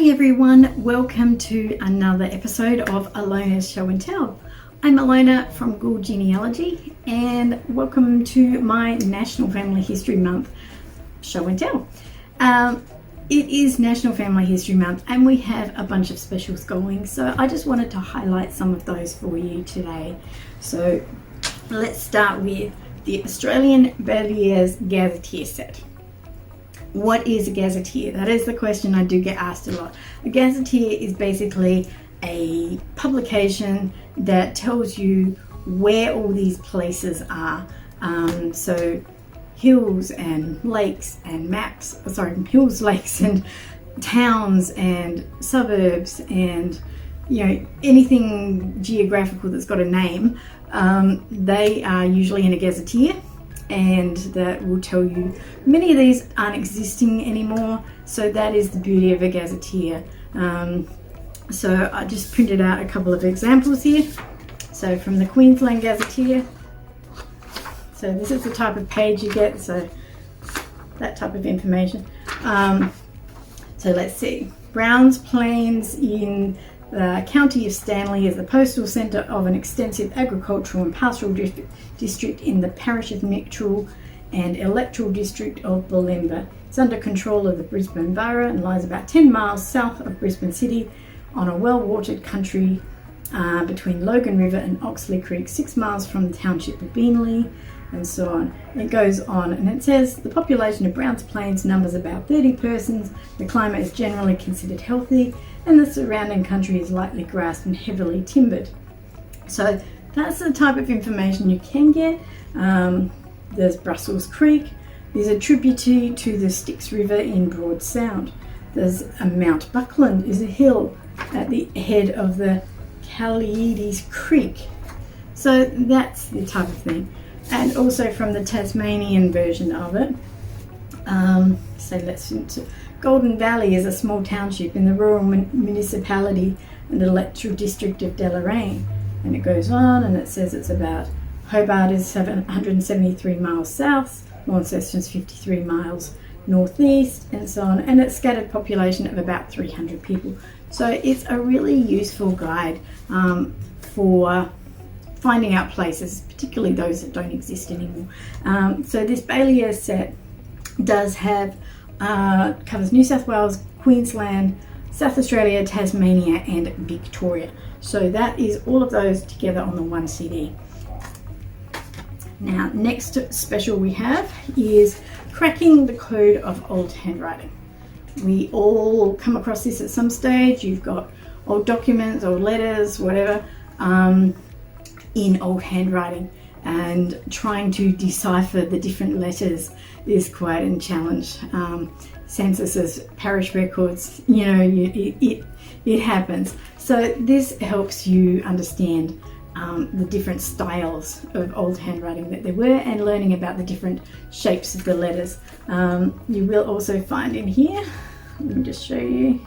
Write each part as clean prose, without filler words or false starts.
Hi everyone, welcome to another episode of Alona's Show and Tell. I'm Alona from Gould Genealogy and welcome to my National Family History Month Show and Tell. It is National Family History Month and we have a bunch of specials going, so I just wanted to highlight some of those for you today. So let's start with the Australian Bailliere's Gazetteer set. What is a gazetteer? That is the question I do get asked a lot. A gazetteer is basically a publication that tells you where all these places are. So hills and lakes and maps, hills, lakes and towns and suburbs and anything geographical that's got a name, they are usually in a gazetteer. And that will tell you many of these aren't existing anymore, so that is the beauty of a gazetteer. So I just printed out a couple of examples here. So from the Queensland Gazetteer, so this is the type of page you get, so that type of information. So let's see, Browns Plains in the County of Stanley is the postal centre of an extensive agricultural and pastoral district in the parish of Mitchell and electoral district of Bailliere. It's under control of the Brisbane Borough and lies about 10 miles south of Brisbane City on a well-watered country between Logan River and Oxley Creek, 6 miles from the township of Bailliere, and so on. It goes on and it says the population of Browns Plains numbers about 30 persons. The climate is generally considered healthy and the surrounding country is lightly grassed and heavily timbered. So that's the type of information you can get. There's Brussels Creek. There's a tributary to the Styx River in Broad Sound. There's a Mount Buckland is a hill at the head of the Bailliere Creek. So that's the type of thing. And also from the Tasmanian version of it. So let's into Golden Valley is a small township in the rural municipality and electoral district of Deloraine. And it goes on and it says it's about Hobart is 773 miles south, Launceston is 53 miles northeast, and so on. And it's scattered population of about 300 people. So it's a really useful guide for finding out places, particularly those that don't exist anymore. So this Bailliere set does have covers New South Wales, Queensland, South Australia, Tasmania and Victoria. So that is all of those together on the one CD. Now next special we have is cracking the code of old handwriting. We all come across this at some stage. You've got old documents or letters, whatever, in old handwriting, and trying to decipher the different letters is quite a challenge. Censuses, parish records, it happens. So this helps you understand the different styles of old handwriting that there were and learning about the different shapes of the letters. You will also find in here, let me just show you.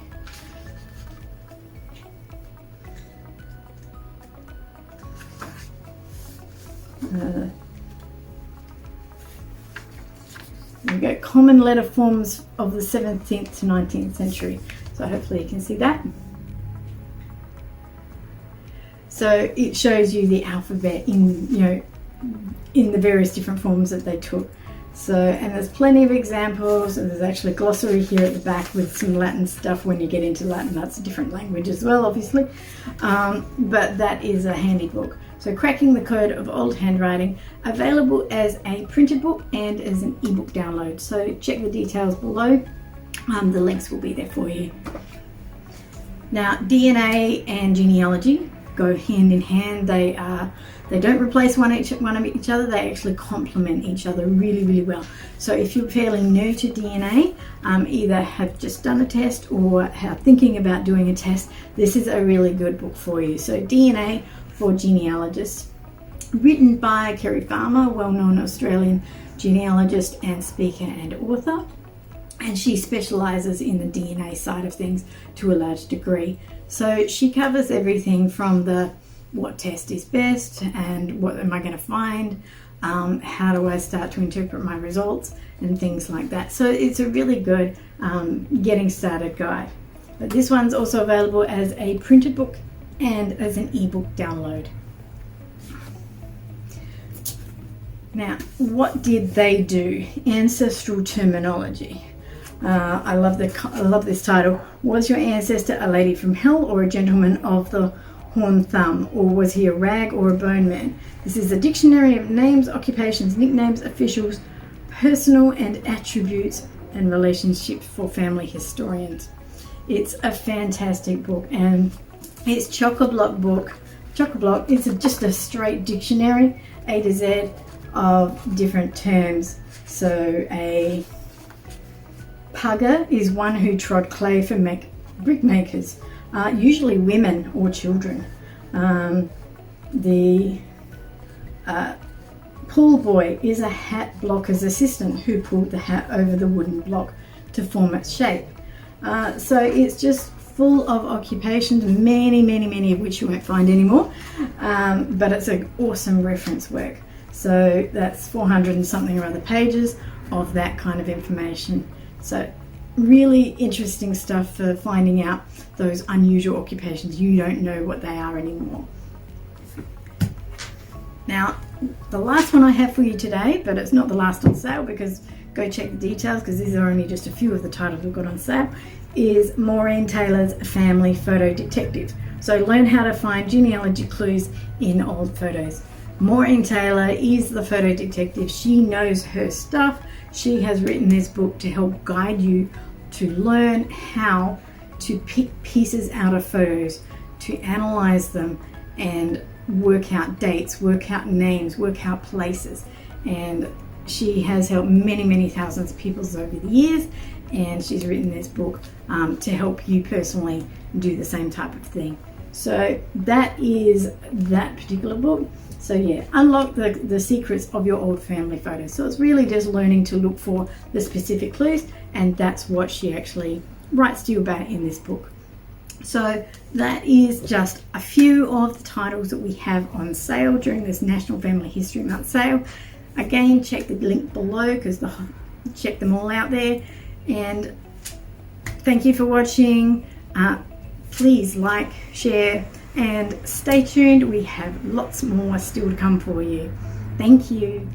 We go common letter forms of the 17th to 19th century. So hopefully you can see that. So it shows you the alphabet in the various different forms that they took. So, and there's plenty of examples, and there's actually a glossary here at the back with some Latin stuff. When you get into Latin, that's a different language as well, obviously. But that is a handy book. So Cracking the Code of Old Handwriting, available as a printed book and as an ebook download. So check the details below. The links will be there for you. Now, DNA and genealogy go hand in hand. They don't replace one of each other. They actually complement each other really, really well. So if you're fairly new to DNA, either have just done a test or are thinking about doing a test, this is a really good book for you. So DNA for Genealogists, written by Kerry Farmer, well-known Australian genealogist and speaker and author. And she specialises in the DNA side of things to a large degree. So she covers everything from the what test is best and what am I going to find, how do I start to interpret my results and things like that. So it's a really good getting started guide. But this one's also available as a printed book and as an ebook download. Now, what did they do? Ancestral terminology. I love this title. Was your ancestor a lady from hell or a gentleman of the horn thumb, or was he a rag or a bone man? This is a dictionary of names, occupations, nicknames, officials, personal and attributes, and relationships for family historians. It's a fantastic book, and it's chock-a-block book. Chock-a-block is just a straight dictionary, A to Z, of different terms. So a pugger is one who trod clay for brick makers, usually women or children. The pull boy is a hat blocker's assistant who pulled the hat over the wooden block to form its shape. So it's just full of occupations, many of which you won't find anymore, but it's an awesome reference work. So that's 400 and something or other pages of that kind of information. So really interesting stuff for finding out those unusual occupations. You don't know what they are anymore. Now, the last one I have for you today, but it's not the last on sale, because go check the details, because these are only just a few of the titles we've got on sale, is Maureen Taylor's Family Photo Detective. So learn how to find genealogy clues in old photos. Maureen Taylor is the photo detective. She knows her stuff. She has written this book to help guide you to learn how to pick pieces out of photos, to analyze them and work out dates, work out names, work out places. And she has helped many thousands of people over the years, and she's written this book to help you personally do the same type of thing. So that is that particular book. So yeah, unlock the secrets of your old family photos. So it's really just learning to look for the specific clues, and that's what she actually writes to you about in this book. So that is just a few of the titles that we have on sale during this National Family History Month sale. Again, check the link below, because check them all out there. And thank you for watching. Please like, share, and stay tuned. We have lots more still to come for you. Thank you.